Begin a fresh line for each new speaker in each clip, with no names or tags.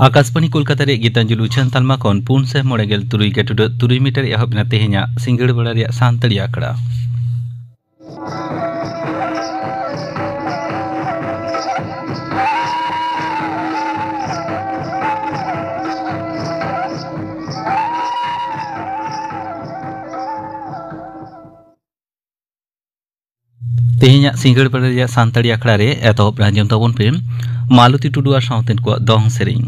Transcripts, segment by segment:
आकाशवाणी कोलकाता रे गीतांजलि उछान तालमा खन 493 मीटर एहबना तेहेኛ सिंगड़ बड़ा रे सांतड़ी आंकड़ा तेहेኛ सिंगड़ बड़ा रे सांतड़ी आंकड़ा रे एतहब रांजम तबन पे मालती टुडू और साउतेन को दong सेरिंग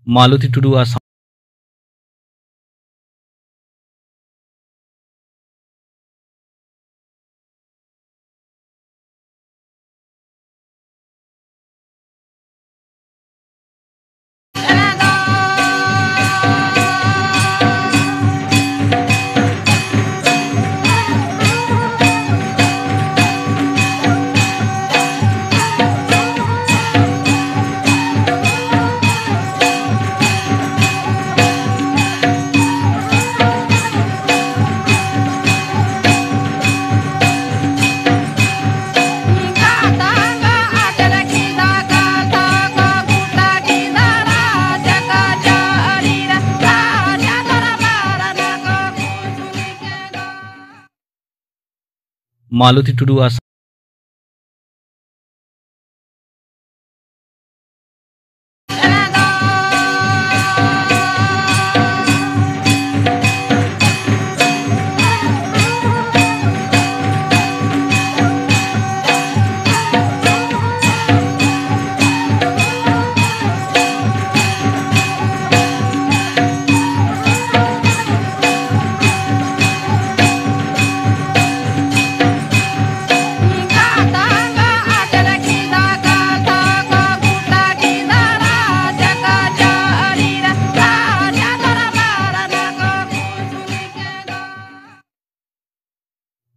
मालती टुडू और मालती टुडू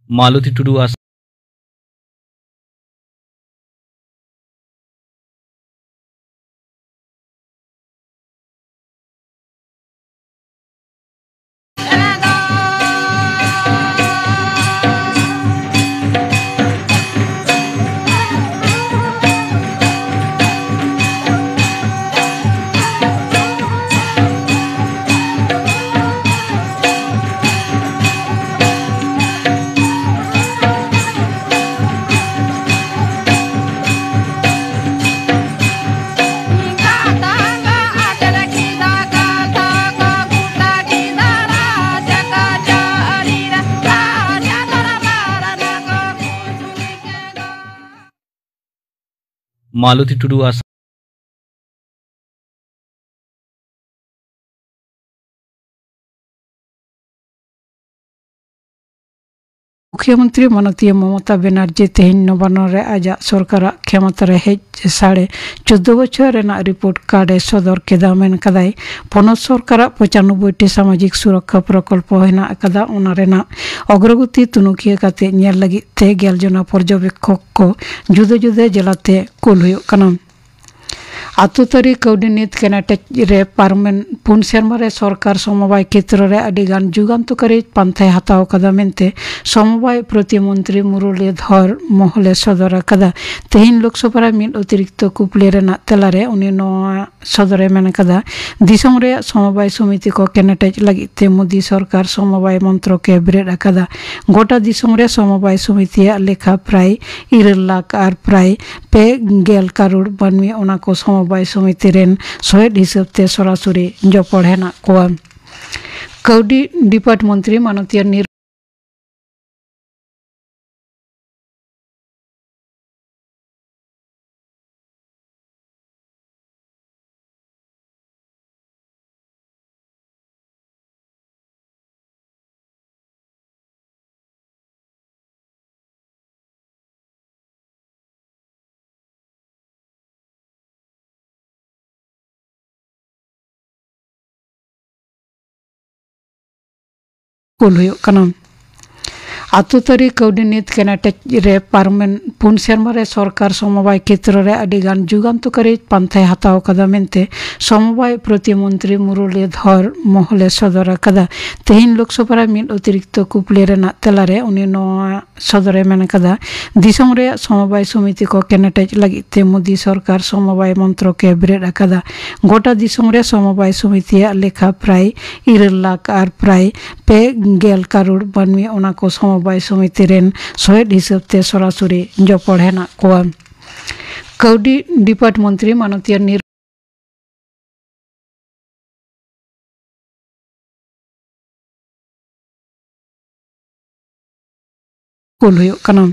मालती टुडू मालती टुडू
मुख्यमंत्री माननीय ममता बनर्जी तेहन नवान्न रे आजा सरकार क्षमता रे हेज 14.5 बछर रेना रिपोर्ट कार्ड सदर केदा मेन कदाई पनत सरकार 95टी सामाजिक सुरक्षा प्रकल्प हेना कदा ओना रेना अग्रगति तुनुकिया काते नेल लगी ते 11 जना पर्यवेक्षक को जुदे जुदे जिलाते कुल हुयो कना आतुतारी कौडिनीत केनाटेज रे पारमेन पुन सेरमा रे सरकार समवाय क्षेत्र रे अडिगान जुगान्तकारी पांथाय हताव कदा मेनते समवाय प्रतिमंत्री मुरलीधर मोहले सदर कदा तेहिन लोकसभा मिल अतिरिक्त कुपले रेना तेलारे उनी नोआ सदरे मेन कदा दिसम रे समवाय समिति को केनाटेज लगी ते मोदी सरकार समवाय मंत्र के ब्रेड कदा गोटा दिसम रे समवाय समिति लेखा प्राय 1 लाख आर प्राय 2 करोड़ बनमी ओना को समवाय समिति रेन सोहेद हिसाबते सरासरी जपड़ हेना कोआ कौडी डिपार्ट मंत्री माननीय कुल हुयो कना आतुतारी कौडिनीत केनाटेज रे पारमेन पुन सेरमा रे सरकार समवाय क्षेत्र रे अडिगान जुगान्तकारी पांथाय हताव कदा मेनते समवाय प्रतिमंत्री मुरलीधर मोहले सदर कदा तेहिन लोकसभा मिल अतिरिक्त कुपले रेना तेलारे उनी नोआ सदरे मेन कदा दिसम रे समवाय समिति को केनाटेज लगी ते मोदी सरकार समवाय मंत्र के ब्रेड कदा गोटा दिसम रे समवाय समिति लेखा प्राय 1 लाख आर प्राय 2 करोड़ बनमी ओना को समवाय समिति रेन सोहेद हिसाबते सरासरी जपड़ हेना कोआ कौडी डिपार्ट मंत्री माननीय कुल हुयो कना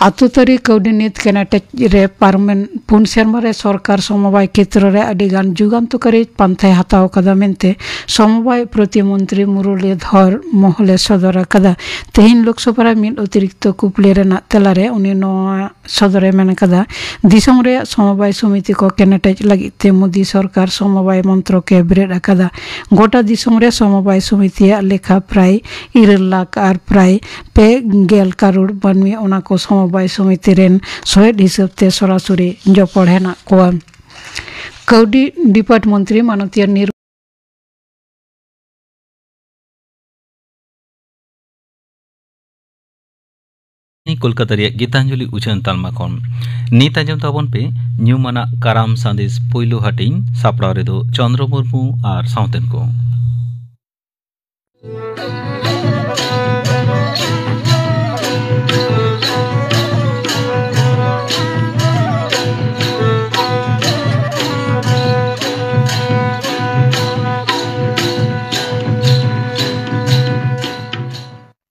आतुतारी कौडिनीत केनाटेज रे पारमेन पुन सेरमा रे सरकार समवाय क्षेत्र रे अडिगान जुगान्तकारी पांथाय हताव कदा मेनते समवाय प्रतिमंत्री मुरलीधर मोहले सदर कदा तेहिन लोकसभा मिल अतिरिक्त कुपले रेना तेलारे उनी नोआ सदरे मेन कदा दिसम रे समवाय समिति को केनाटेज लगी ते मोदी सरकार समवाय मंत्र के ब्रेड कदा गोटा दिसम रे समवाय समिति लेखा प्राय 1 लाख आर प्राय 2 करोड़ बनमी ओना को समवाय समिति रेन सोहेद हिसाबते सरासरी जपड़ हेना कोआ कौडी डिपार्ट मंत्री माननीय
कोलकाता रे गीतांजलि उछन तालमा खन नीत आजम ताबन पे न्यूमाना काराम संदेश पोइलो हटिंग सापड़ा रे दो चंद्र मुर्मू और साउतेन को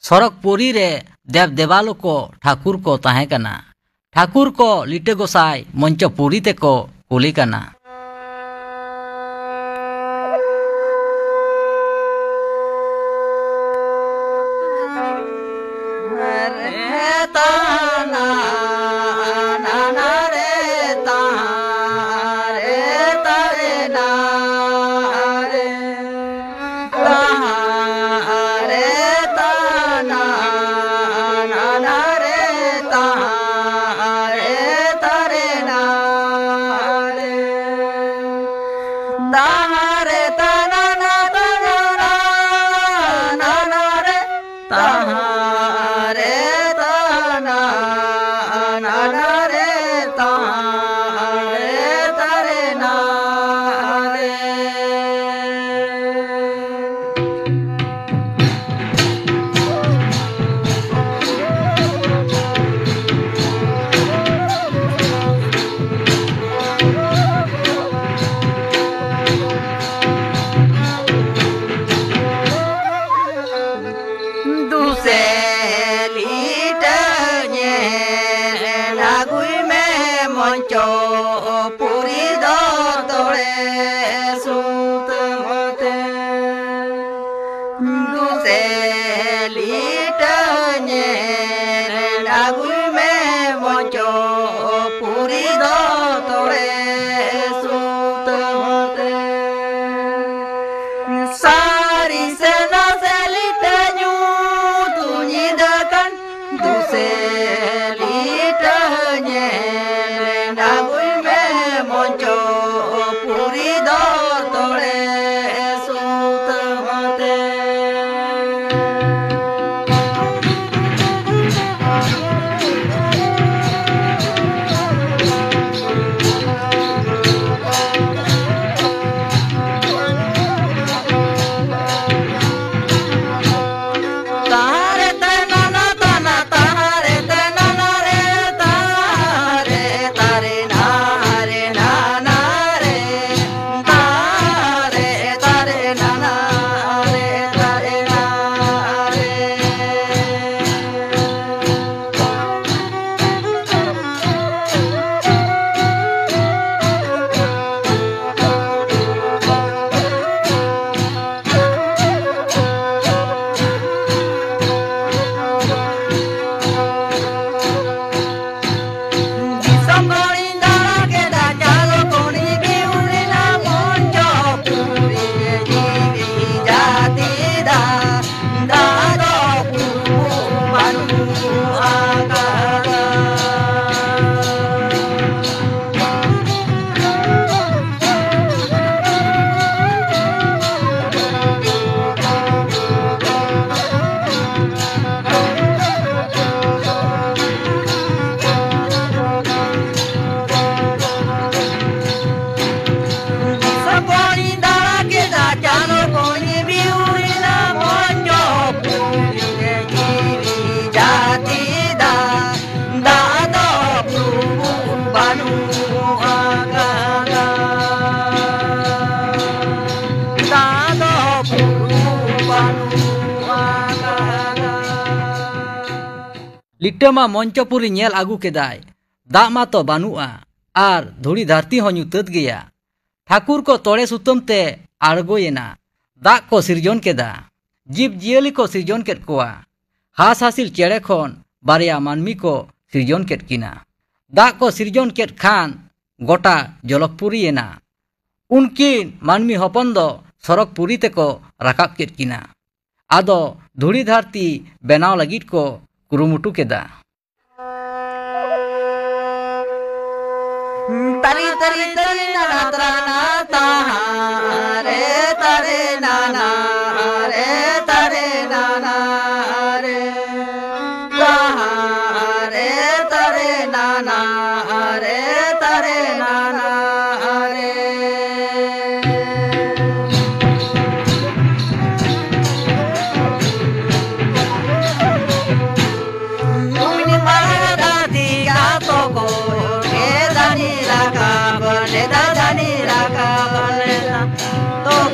सरक पुरी रे देव देवालो को ठाकुर को ताहे कना ठाकुर को लिटे गोसाई मंच पुरी ते को कुली कना लिट्टमा मंचपुरी नेल आगू केदाय दाग मा तो बानुआ आर धुड़ी धरती हो ᱧᱩᱛᱟᱹᱛ गया ठाकुर को तोड़े सुतम ते आड़गोयेना दाग को सिरजन केदा जीव जियली को सिरजन केद कोआ हास हासिल चेड़े खन बारिया मानमी को सिरजन केद किना दाग को सिरजन केद खान गोटा जलकपुरीयेना उनकिन मानमी हपन दो सरकपुरी ते को राकाब केद किना आदो धुड़ी धरती बेनाव लगित को कुरुमुटु केदा
तरी तरी तरी नाना त्राना तारे तरे नाना रे तरे नाना रे रे तरे नाना रे तरे नाना रे मुनि मारा दिया तो को तो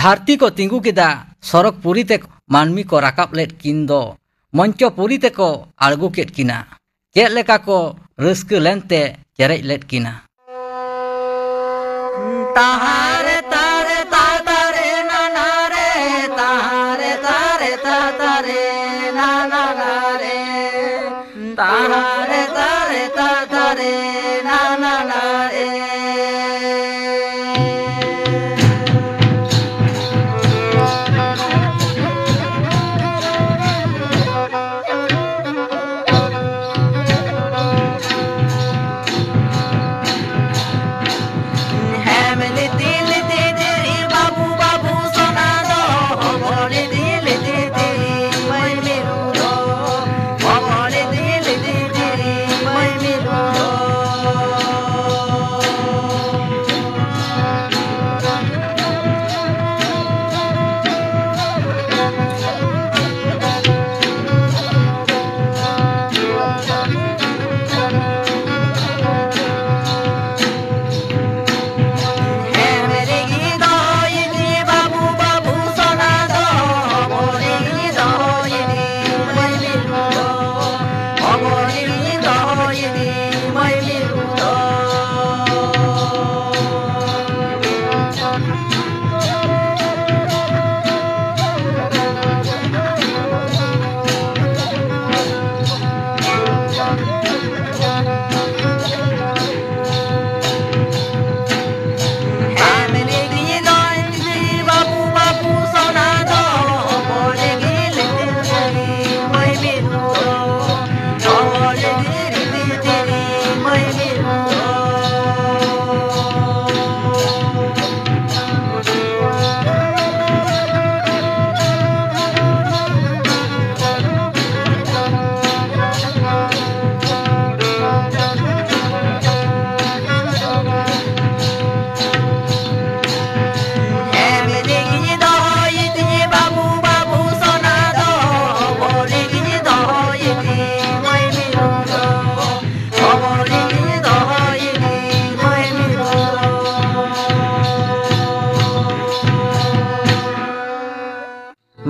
धरती को तिंगु केदा सरक पुरी ते मानमी को राकाब लेट किन दो मंचो पुरी ते को आड़गु केट किना चेद लेका को रस्क लेनते चेरेज लेट किना
तारे तारे तारे नाना रे तारे तारे तारे नाना रे तारे तारे तारे नाना रे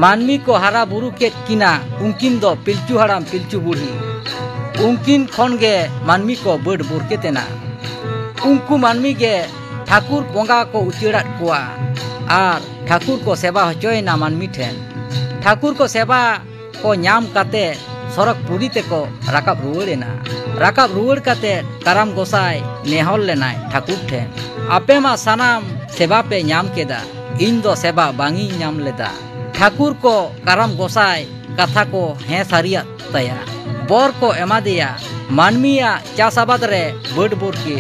मानमी को हरा बुरु केट किना उनकिन दो पिलचू हड़ाम पिलचू बुढ़ी उनकिन खन गे मानमी को बड़ बुरकेतेना उनको मानमी गे ठाकुर बोंगा को उचेड़ा कुआ आर ठाकुर को सेवा होचोयना मानमी ठेन ठाकुर को सेवा को नाम काते सरक पुरी ते को राकाब रुवड़ काते कराम गोसाई नेहल लेनाय ठाकुर ठेन आपे मा सनाम सेवा पे नाम केदा इन दो सेवा बांगी नाम लेदा ठाकुर को कराम गोसाई कथा को हैं सारिया तया बोर को एमा दिया मानमिया चास आबाद रे बड़ बुरकी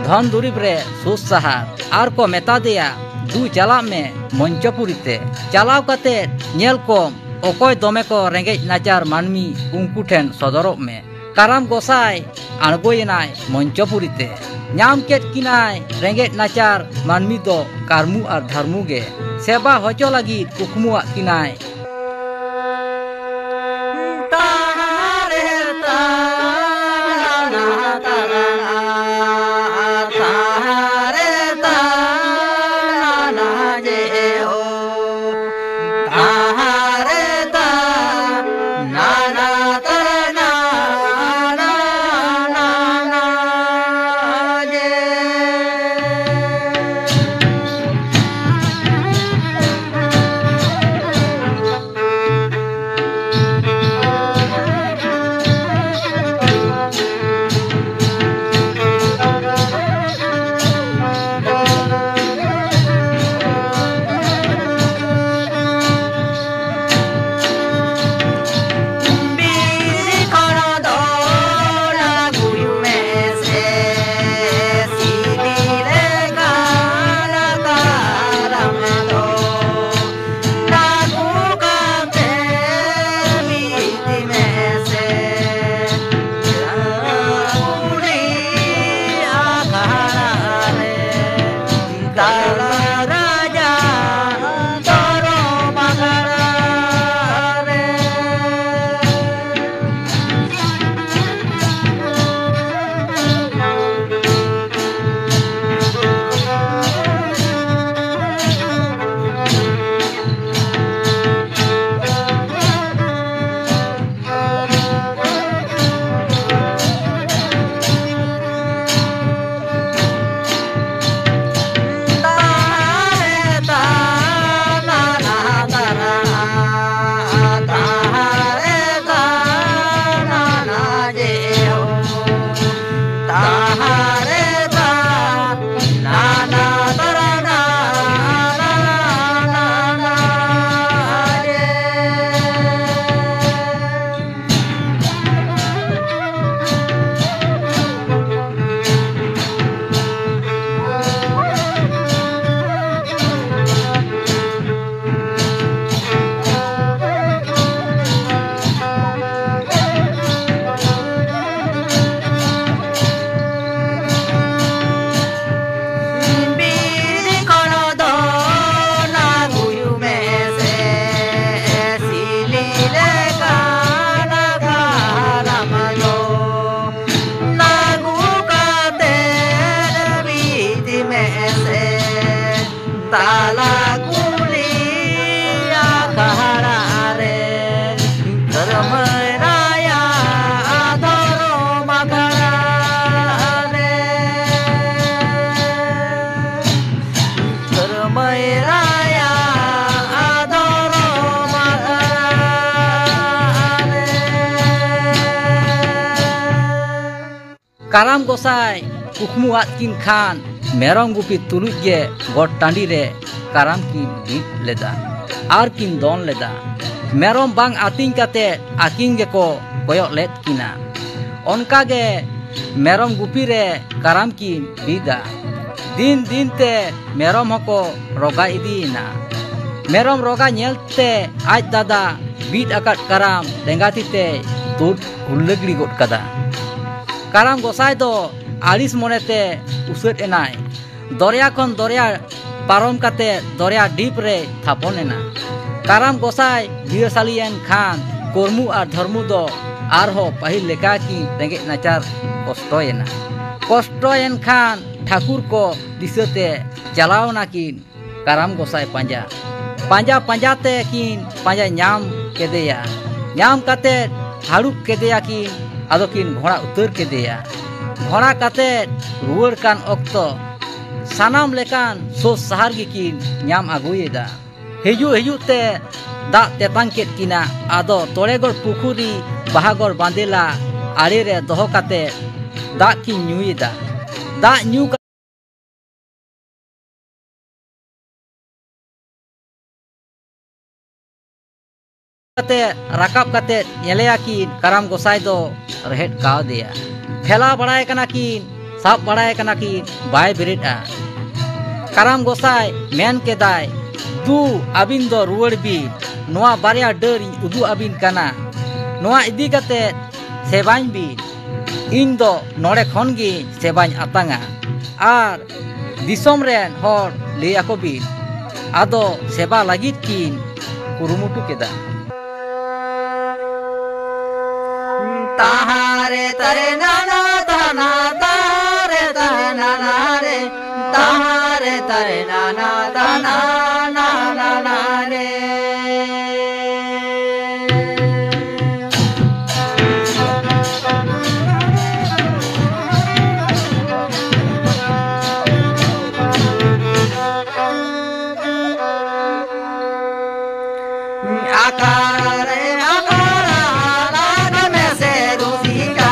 धन दुरीब रे सुस सहार आर को मेता दिया दू चला में मंचपुरीते चलाव काते नेल कोम ओकोय दोमे को रेंगेज नाचार मानमी उनकु ठेन सदरब में कराम गोसाई आड़गोयनाय मंचपुरीते नाम केट किनाय रेंगेज नाचार मानमी दो कारमु आर धर्मु गे सेवा होचो लगी कुकमुआ किनाय
tala kuliya kaharare karamai raya adoro makarare karamai raya adoro makarare.
Karam Gosai kukmu atkin khan merom gupi tuluj ge god tandi re karam kin bit leda ar kin don leda merom bang ating kate aking ge ko koyok led kina onka ge merom gupi re karam kin bida din din te merom hoko roga idina merom roga nyelte aj dada bit akat karam dengati te tut hullegri god kada Karam Gosai do alis monete usut enai Doria kon Doria parom kate Doria deep re thapon ena Karam Gosai biosalian khan kormu ar dharmu do arho pahil leka ki renge nachar kostoyen khan Thakur को दिसते चलाव नाकिन Karam Gosai panja panjate kin panja nyam kedeya nyam kate harup kedeya kin adokin घोड़ा उतर के दिया घोड़ा कते रुवर कान ऑक्तो सानाम लेकान सो सहार गिकिन ᱧᱟᱢ ᱟᱹᱜᱩᱭᱮᱫᱟ ᱦᱤᱡᱩᱜ ᱛᱮ ᱫᱟᱜ ᱛᱮᱛᱟᱝ ᱠᱮᱫ ᱠᱤᱱᱟ ᱟᱫᱚ ᱛᱚᱲᱮᱜᱚᱲ ᱯᱩᱠᱷᱩᱨᱤ ᱵᱟᱦᱟᱜᱚᱲ ᱵᱟᱸᱫᱮᱞᱟ ᱟᱲᱮ ᱨᱮ ᱫᱚᱦᱚ ᱠᱟᱛᱮ ᱫᱟᱜ ᱠᱤᱱ ᱧᱩᱭᱮᱫᱟ ᱫᱟᱜ ᱧᱩ kate rakap kate nyeleya kin Karam Gosai do rehet kaw dia thela baray kana kin sab baray kana kin bai bereda Karam Gosai men kedai du abin do ruwar bi noa barya der udu abin kana noa idi kate sebain bi ᱤᱧ ᱫᱚ ᱱᱚᱰᱮ ᱠᱷᱚᱱ ᱜᱮ ᱥᱮᱵᱟᱧ ᱟᱛᱟᱝᱟ ᱟᱨ ᱫᱤᱥᱚᱢ ᱨᱮᱱ ᱦᱚᱲ ᱞᱟᱹᱭ ᱟᱠᱚ ᱵᱤᱱ ᱟᱫᱚ ᱥᱮᱵᱟ ᱞᱟᱹᱜᱤᱫ ᱠᱤᱱ ᱠᱩᱨᱩᱢᱩᱴᱩ ᱠᱮᱫᱟ
ताहारे तरे नाना ताना तारे तरे नाना रे ताहारे तरे नाना ताना नाना रे आकारे आकारा लाग में से दूसरी का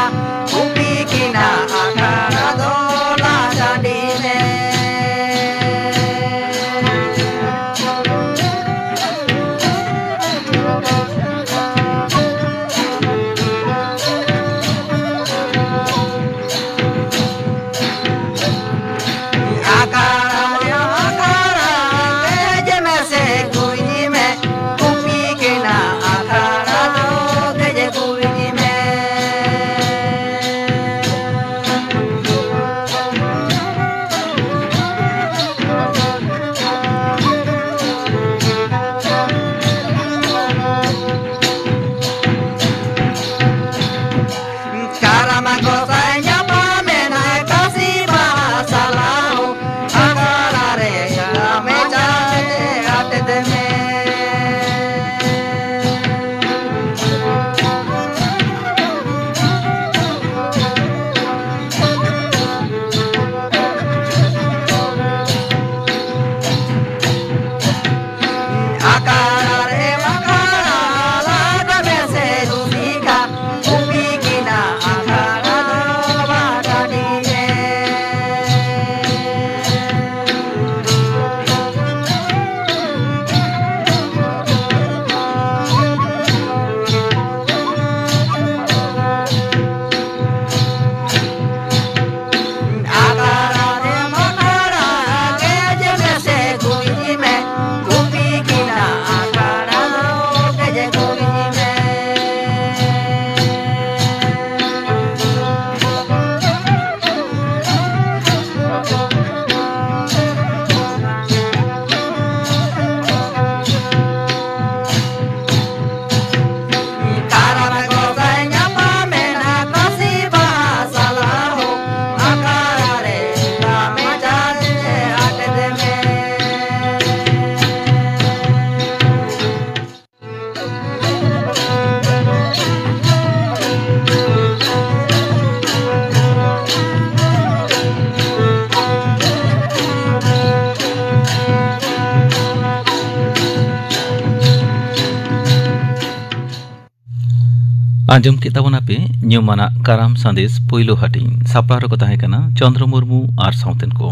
आंजम के ताबोना पे ᱧᱩᱢᱟᱱᱟᱜ ᱠᱟᱨᱟᱢ ᱥᱟᱸᱫᱮᱥ ᱯᱳᱭᱞᱳ ᱦᱟᱹᱴᱤᱧ ᱥᱟᱯᱲᱟᱣ ᱨᱮᱠᱚ ᱛᱟᱦᱮᱸ ᱠᱟᱱᱟ ᱪᱚᱱᱫᱨᱚ ᱢᱩᱨᱢᱩ ᱟᱨ ᱥᱟᱶᱛᱮᱱ ᱠᱚ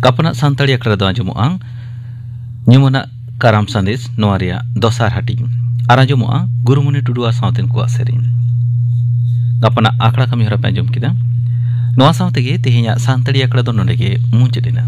ᱜᱟᱯᱟᱱᱟᱜ ᱥᱟᱱᱛᱟᱲᱤ ᱟᱠᱷᱲᱟ ᱫᱚ ᱟᱸᱡᱚᱢᱚᱜᱼᱟ ᱧᱩᱢᱟᱱᱟᱜ ᱠᱟᱨᱟᱢ ᱥᱟᱸᱫᱮᱥ ᱱᱚᱣᱟ ᱨᱮᱭᱟᱜ ᱫᱚᱥᱟᱨ ᱦᱟᱹᱴᱤᱧ ᱟᱨ ᱟᱸᱡᱚᱢᱚᱜᱼᱟ ᱜᱩᱨᱩᱢᱚᱱᱤ ᱴᱩᱰᱩ ᱟᱨ ᱥᱟᱶᱛᱮᱱ ᱠᱚᱣᱟᱜ ᱥᱮᱨᱮᱧ ᱜᱟᱯᱟᱱᱟᱜ ᱟᱠᱷᱲᱟ ᱠᱟᱹᱢᱤ ᱦᱚᱨᱟ ᱯᱮ ᱟᱸᱡᱚᱢ ᱠᱮᱫᱟ ᱱᱚᱣᱟ ᱥᱟᱶᱛᱮᱜᱮ ᱛᱮᱦᱮᱧᱟᱜ ᱥᱟᱱᱛᱟᱲᱤ ᱟᱠᱷᱲᱟ ᱫᱚ ᱱᱚᱰᱮ ᱜᱮ ᱢᱩᱪᱟᱹᱫ ᱮᱱᱟ